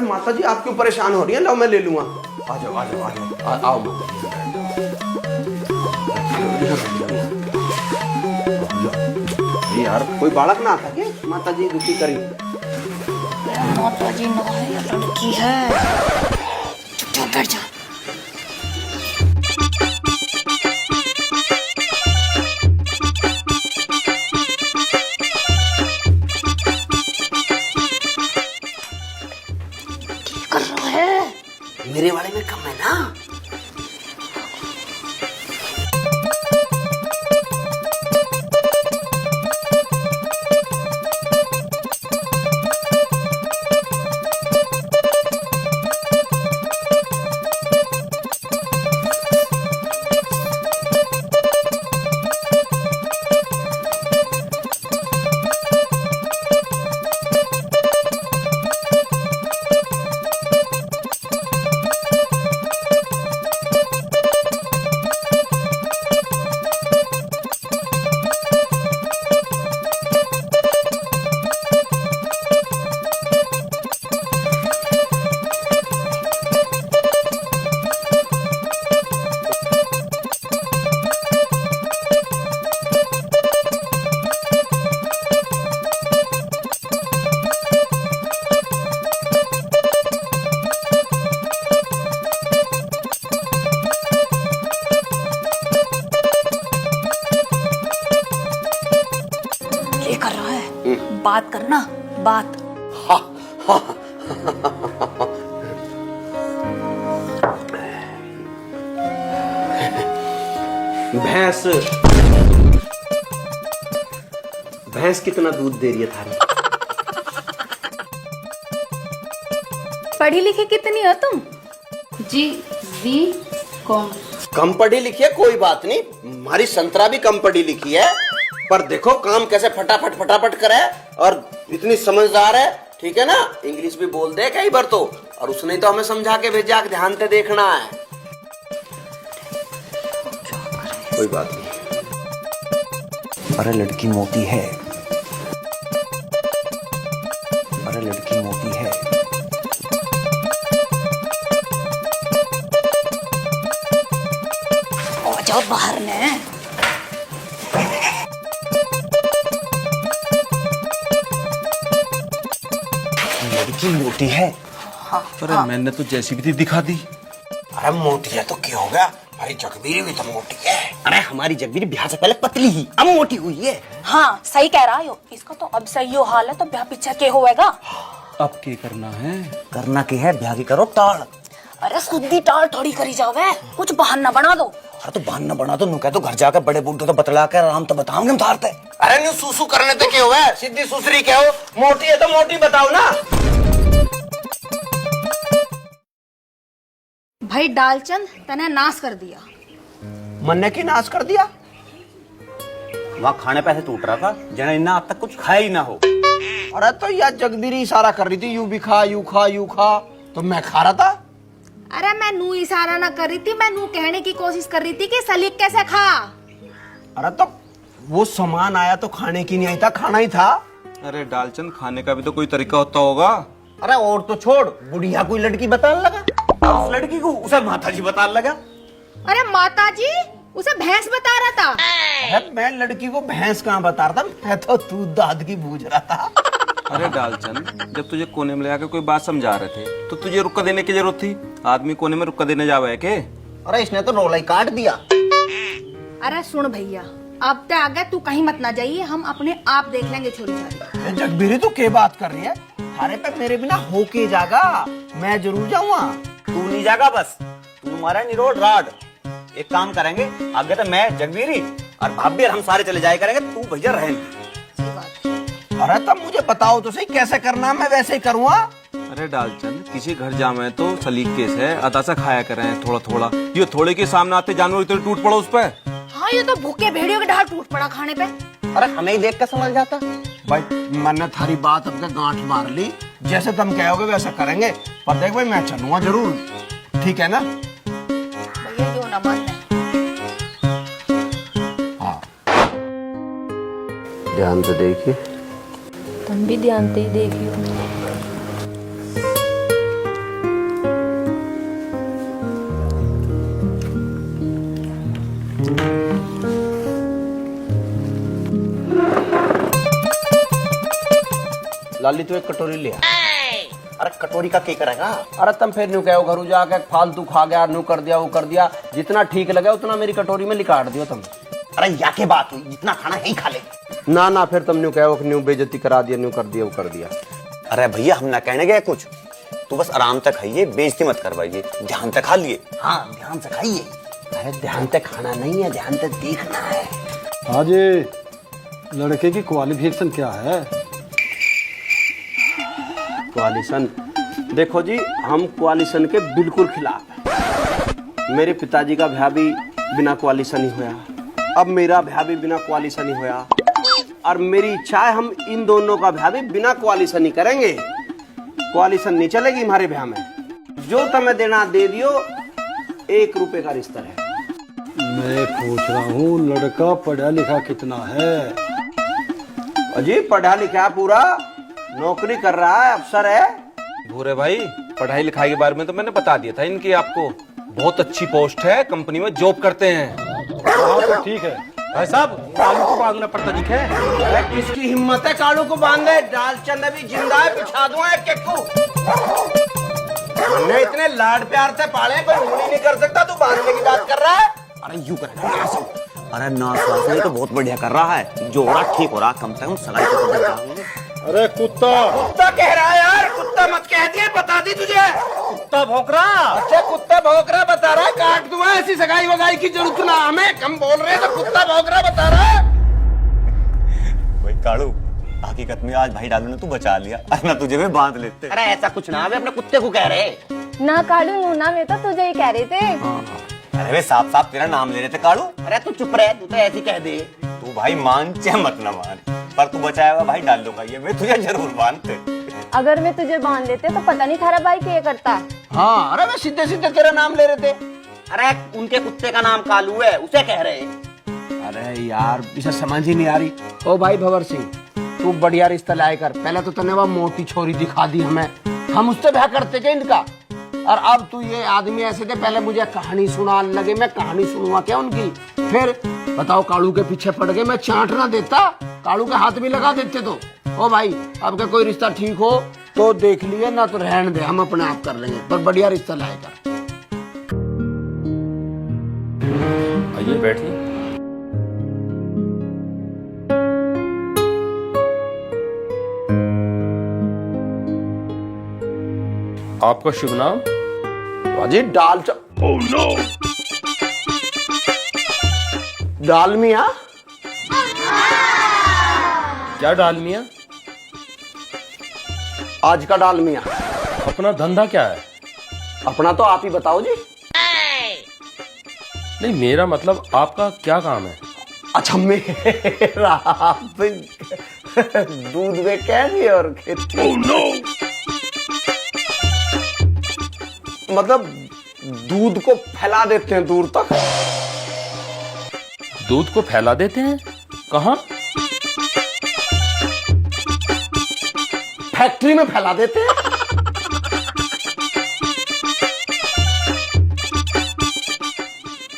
माता जी आप क्यों परेशान हो रही हैं? लो मैं ले लूंगा। आ जाओ आ जाओ आ जाओ, आओ माता जी। यार कोई बालक ना आता क्या? माता जी दुखी करी। माता जी ना है, लड़की है। चुपचाप बैठ जा। क्या कर रहा है? मेरे वाले में कम है ना। बात करना, बात। भैंस कितना दूध दे रही है थारी? पढ़ी लिखी कितनी हो तुम? G B com. कम पढ़ी लिखी है कोई बात नहीं, हमारी संतरा भी कम पढ़ी लिखी है, पर देखो काम कैसे फटाफट फटाफट करे और इतनी समझदार है, ठीक है ना। इंग्लिश भी बोल दे कई बार तो, और उसने तो हमें समझा के भेजा कि ध्यान से देखना है। कोई बात नहीं। अरे लड़की मोटी है, अरे लड़की मोटी है। आ जाओ बाहर ने। लड़की मोटी है। अरे मैंने तो जैसी भी थी दिखा दी। अरे मोटी है तो क्या हो गया? भाई जगबीरी भी तो मोटी है। अरे हमारी जगबीरी ब्याह से पहले पतली ही, अब मोटी हुई है। हाँ सही कह रहा हो, इसका तो अब सही हो हाल है, तो ब्याह पीछे के होएगा। अब क्या करना है? करना क्या है, ब्याह की करो ताड़। अरे खुद ही टाल थोड़ी करी जावे, कुछ बहाना बना दो। अरे तो बहाना बना दो, नुका तो घर जाकर बड़े बूढ़े तो बतला कर आराम तो बताओगे हम थारते। अरे नु सूसू करने तो क्या हुआ? सीधी सुसरी क्या हो? मोटी है तो मोटी बताओ ना। भाई डालचंद तने नाश कर दिया। मन्ने की नाश कर दिया? वहाँ खाने पैसे टूट रहा था, जना इन्ना अब तक कुछ खाया ही ना हो। अरे तो यार जगबीरी इशारा कर रही थी, यू भी खा यू खा यू खा, तो मैं खा रहा था। अरे मैं नू इशारा ना कर रही थी, मैं नू कहने की कोशिश कर रही थी कि सलीक कैसे खा। अरे तो वो सामान आया तो खाने की नहीं आई था, खाना ही था। अरे डालचंद, खाने का भी तो कोई तरीका होता होगा। अरे और तो छोड़, बुढ़िया कोई लड़की बताने लगा, और उस लड़की को उसे माता जी बताने लगा। अरे माता जी उसे भैंस बता रहा था। अरे मैं लड़की को भैंस कहाँ बता रहा था, मैं तो दूध दाद की बूझ रहा था। अरे डालचंद, जब तुझे कोने में ले आकर कोई बात समझा रहे थे तो तुझे रुक्का देने की जरूरत थी। आदमी कोने में रुक्का देने जावे है के? अरे इसने तो रोला ही काट दिया। अरे सुन भैया, अब तक आगे तू कहीं मत ना जाइए, हम अपने आप देख लेंगे छोरी छोरी। जगबीरी तो क्या बात कर रही है? अरे पे मेरे बिना हो के जागा, मैं जरूर जाऊंगा। तू नहीं जागा, बस तू हमारा निरोड राड। एक काम करेंगे, आगे तो मैं जगबीरी और भाभी और हम सारे चले जाए करेंगे, तू भैया रहे। अरे तब मुझे बताओ तो सही कैसे करना, मैं वैसे ही करूँगा। अरे डालचंद, किसी घर जावे तो सलीके से अदा सा खाया करें थोड़ा थोड़ा। ये थोड़े के सामने आते जानवर इतने टूट पड़ो उस पे। हाँ ये तो भूखे भेड़ियों के ढाल टूट पड़ा खाने पे। अरे हमें ही देख कर समझ जाता। भाई मैंने थारी बात अब तक गांठ मार ली, जैसे तुम कहोगे वैसा करेंगे। पर देख भाई मैं चलूंगा जरूर, ठीक है ना? भैया क्यों ना मानते? हाँ ध्यान से देखिए। तुम भी ध्यान से ही देखियो। लाली तू एक कटोरी ले आ। अरे कटोरी का क्या करेगा? अरे तुम फिर न्यू कहो घरू जाके फालतू खा गया, न्यू कर दिया, वो कर दिया, जितना ठीक लगे उतना मेरी कटोरी में लिकाट दियो तुम। अरे या के बात हुई, जितना खाना यही खा लेगा। ना ना फिर तुम न्यू कहो न्यू बेइज्जती करा दिया, न्यू कर दिया, वो कर दिया। अरे भैया हम ना कहने गए कुछ, तू बस आराम से खाइए, बेइज्जती मत करवाइए, ध्यान से खा लिए। हाँ ध्यान से खाइए। अरे ध्यान से खाना नहीं है, ध्यान से देखना है। हाँ जी, लड़के की क्वालिफिकेशन क्या है? क्वालिशन देखो जी, हम क्वालिशन के बिल्कुल खिलाफ हैं। मेरे पिताजी का ब्याह भी बिना क्वालिशन ही होया, अब मेरा ब्याह भी बिना क्वालिशन ही होया, और मेरी इच्छा है हम इन दोनों का ब्याह भी बिना क्वालिशन ही करेंगे। क्वालिशन नहीं चलेगी हमारे ब्याह में। जो तुम्हें देना दे दियो, 1 रुपए का रिश्ता है। मैं पूछ रहा हूँ लड़का पढ़ा लिखा कितना है? अजी पढ़ा लिखा पूरा, नौकरी कर रहा है, अफसर है। भूरे भाई, पढ़ाई लिखाई के बारे में तो मैंने बता दिया था इनकी आपको, बहुत अच्छी पोस्ट है, कंपनी में जॉब करते हैं। हाँ तो ठीक है। भाई साहब, कालू को बांधना पड़ता दिखे। अरे किसकी हिम्मत है कालू को बांधे? डालचंद अभी जिंदा है, बिछा दूं एक केकू। हमने इतने लाड प्यार से पाले, कोई उंगली नहीं कर सकता, तू बांधने की बात कर रहा है? अरे यूं करेगा। अरे ना तो बहुत बढ़िया कर रहा है, जो हो रहा ठीक हो रहा, कम से कम सगाई तो कर रहा है। अरे कुत्ता कुत्ता कह रहा है यार, कुत्ता मत कह दिए, बता दी तुझे। कुत्ता भौंक रहा। अच्छा कुत्ता भौंक रहा बता रहा है, काट दूंगा, ऐसी सगाई वगाई की जरूरत ना हमें, कम बोल रहे हैं तो कुत्ता भौंक रहा बता रहा है। भाई कालू, हकीकत में आज भाई डालू ने तू बचा लिया, ना तुझे भी बांध लेते। अरे ऐसा कुछ ना, वे अपने कुत्ते को कह रहे। ना कालू नूना, मैं तो तुझे ही कह रहे थे। अरे वे साफ साफ तेरा नाम ले रहे थे कालू। अरे तू चुप रहे, तू तो ऐसी कह दे। तू भाई मान चाहे मत ना मान, पर तू बचाया हुआ भाई डाल लूंगा, ये मैं तुझे जरूर बांधते। अगर मैं तुझे बांध लेते तो पता नहीं थारा भाई क्या करता। हाँ अरे वे सीधे सीधे तेरा नाम ले रहे थे। अरे उनके कुत्ते का नाम कालू है, उसे कह रहे। अरे यार इसे समझ ही नहीं आ रही। ओ भाई भंवर सिंह, तू बढ़िया रिश्ता लाया कर। पहले तो तने वो मोटी छोरी दिखा दी हमें, हम उससे ब्याह करते क्या इनका, और अब तू ये आदमी ऐसे थे, पहले मुझे कहानी सुनाने लगे, मैं कहानी सुनूंगा क्या उनकी? फिर बताओ कालू के पीछे पड़ गए, मैं चांट ना देता, कालू के हाथ भी लगा देते। तो ओ भाई अब का कोई रिश्ता ठीक हो तो देख लिए, ना तो रहने दे, हम अपने आप कर लेंगे, पर बढ़िया रिश्ता लाएगा। आइए बैठिए। आपका शुभ नाम? अजी डालमिया। क्या डालमिया? आज का डालमिया। अपना धंधा क्या है? अपना तो आप ही बताओ जी। नहीं, मेरा मतलब आपका क्या काम है? अच्छा मेरा दूध में कैदी और खेती। मतलब दूध को फैला देते हैं दूर तक। दूध को फैला देते हैं? कहाँ? फैक्ट्री में फैला देते हैं।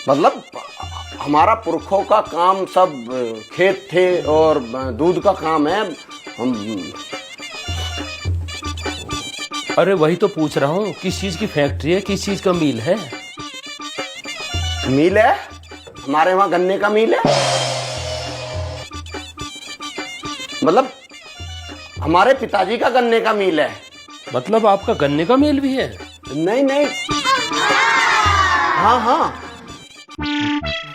मतलब हमारा पुरखों का काम सब खेत थे और दूध का काम है। हम अरे वही तो पूछ रहा हूँ, किस चीज की फैक्ट्री है, किस चीज का मिल है? मिल है, हमारे वहां गन्ने का मिल है। मतलब हमारे पिताजी का गन्ने का मिल है। मतलब आपका गन्ने का मिल भी है? नहीं नहीं, हाँ हाँ।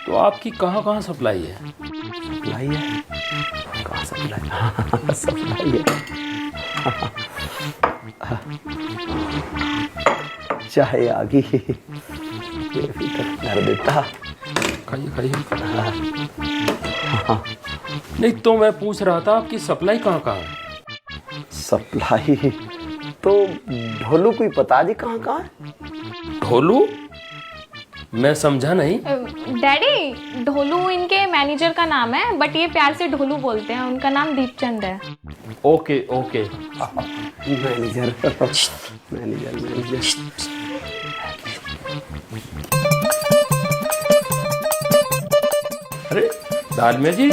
तो आपकी कहाँ कहाँ सप्लाई है? सप्लाई है? कहाँ सप्लाई? हाँ, सप्लाई है। चाहे आगे कर देता। खाइए खाइए। नहीं तो मैं पूछ रहा था आपकी सप्लाई कहाँ कहाँ है? सप्लाई तो ढोलू कोई पता जी कहाँ कहाँ है? ढोलू? मैं समझा नहीं। डैडी, ढोलू इनके मैनेजर का नाम है, बट ये प्यार से ढोलू बोलते हैं। उनका नाम दीपचंद है। Okay okay. Manager manager manager. अरे दालमिया जी,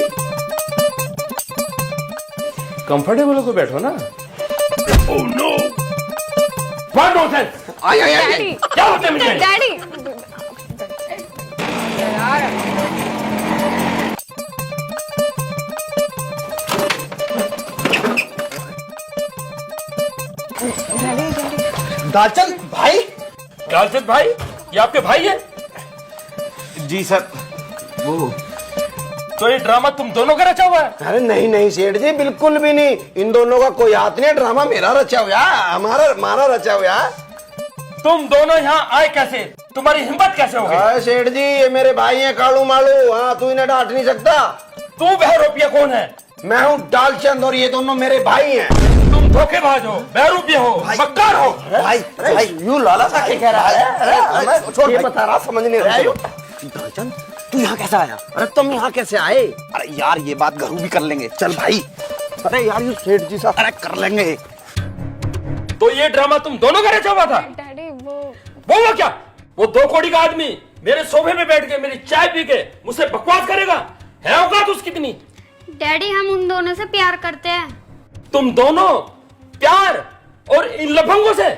कंफर्टेबल होकर बैठो ना। What nonsense? डैडी क्या होता है मुझे? डैडी दालचंद भाई। लालचंद भाई, ये आपके भाई है? जी सर। वो तो ये ड्रामा तुम दोनों का रचा हुआ है? अरे नहीं नहीं सेठ जी, बिल्कुल भी नहीं। इन दोनों का कोई हाथ नहीं है। ड्रामा मेरा रचा हुआ, हमारा रचा हुआ। तुम दोनों यहाँ आए कैसे? तुम्हारी हिम्मत कैसे हो गई? अरे सेठ जी, ये मेरे भाई हैं कालू मालू। हाँ, तू इन्हें डांट नहीं सकता। तू बहरूपिया कौन है? मैं हूँ दालचंद और ये दोनों मेरे भाई हैं। तुम धोखेबाज हो, बहरूपिया हो, मक्कार हो। भाई भाई यूं लाला सा क्या कह रहा है? छोड़, ये बता रहा, समझ नहीं रहा। दालचंद, तू यहाँ कैसे आया? अरे तुम यहाँ कैसे आए? अरे यार ये बात घरू भी कर लेंगे। चल भाई। अरे यार ये सेठ जी साहब। अरे कर लेंगे। तो ये ड्रामा तुम दोनों का रचा हुआ था? डैडी वो क्या? वो 2 कौड़ी का आदमी मेरे सोफे में बैठ के मेरी चाय पी के मुझसे बकवास करेगा? है औकात उसकी कितनी? डैडी हम उन दोनों से प्यार करते हैं। तुम दोनों प्यार? और इन लफंगों से?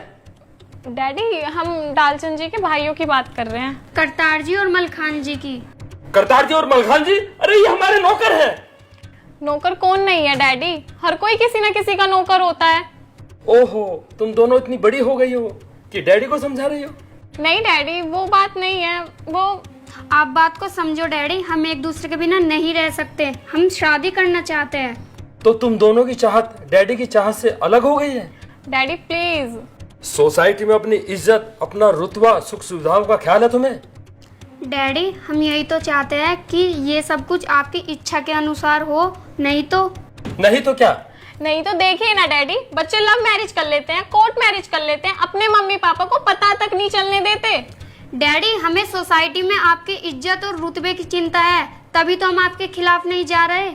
डैडी हम दालचंद जी के भाइयों की बात कर रहे हैं। करतार जी और मलखान जी की। करतार जी और मलखान जी? अरे ये हमारे नौकर हैं। नौकर कौन नहीं है डैडी, हर कोई किसी ना किसी का नौकर होता है। ओहो, तुम दोनों इतनी बड़ी हो गई हो कि डैडी को समझा रही हो? नहीं डैडी, वो बात नहीं है। वो आप बात को समझो डैडी, हम एक दूसरे के बिना नहीं रह सकते। हम शादी करना चाहते हैं। तो तुम दोनों की चाहत डैडी की चाहत से अलग हो गई है? Daddy please. सोसाइटी में अपनी इज्जत, अपना रुतबा, सुख सुविधाओं का ख्याल है तुम्हें? डैडी हम यही तो चाहते हैं कि ये सब कुछ आपकी इच्छा के अनुसार हो, नहीं तो क्या? नहीं तो देखिए ना डैडी, बच्चे लव मैरिज कर लेते हैं, कोर्ट मैरिज कर लेते हैं, अपने मम्मी पापा को पता तक नहीं चलने देते। डैडी हमें सोसाइटी में आपकी इज्जत और रुतबे की चिंता है, तभी तो हम आपके खिलाफ नहीं जा रहे।